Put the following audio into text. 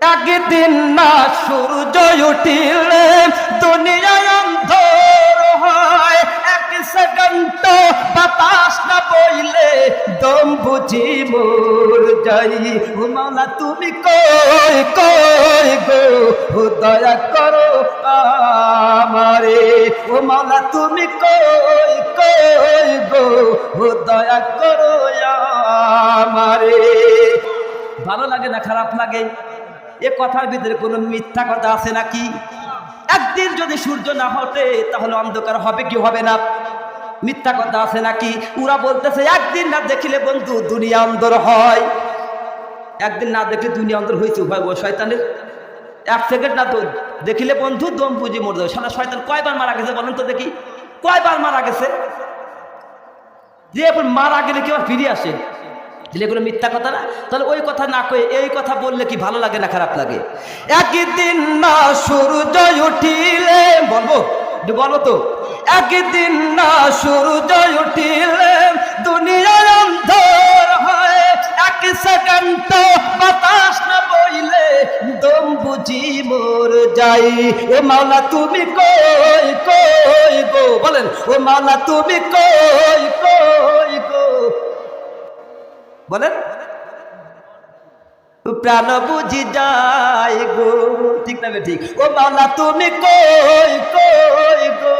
একদিন না সূর্য উঠিলে দুনিয়ায় অন্ধকার হয়, এক সেকেন্ড বাতাস না বইলে দম বুঝি মোর যাই। ও মাওলা তুমি কই কই গো, ও দয়া করো আমারে। ও মাওলা তুমি কই কই গো, ও দয়া করো আমারে। ভালো লাগে না খারাপ লাগে? এ কথার ভিতরে কোনো মিথ্যা কথা আছে নাকি? একদিন যদি সূর্য না ওঠে তাহলে অন্ধকার হবে কি হবে না? মিথ্যা কথা আছে নাকি? ওরা বলতেছে একদিন না দেখিলে বন্ধু দুনিয়া অন্ধর হয়। একদিন না দেখলে দুনিয়া অন্ধর হয়েছে ভাই ও শয়তানের। এক সেকেন্ড না তো দেখিলে বন্ধু দম পুঁজি মরে যাবে। সারা শয়তান কয়বার মারা গেছে বলেন তো দেখি, কয়বার মারা গেছে? যে মারা গেলে কি আবার ফিরে আসে? এগুলো মিথ্যা কথা না? তাহলে ওই কথা না কয়ে এই কথা বললে কি ভালো লাগে না খারাপ লাগে? একদিন না সূর্য উঠিলে, বলবো বলো তো, একদিন না সূর্য উঠিলে দুনিয়ার অন্ধকার হয়, এক সেকেন্ড বাতাস না বইলে দম বুঝি মোর যাই। ও মাওলা তুমি কই কই গো, বলেন ও মাওলা তুমি কই কই গো, বলেন প্রাণ বুঝি যায় গো, ঠিক না ঠিক? ও মাওলা তুমি কই কই গো,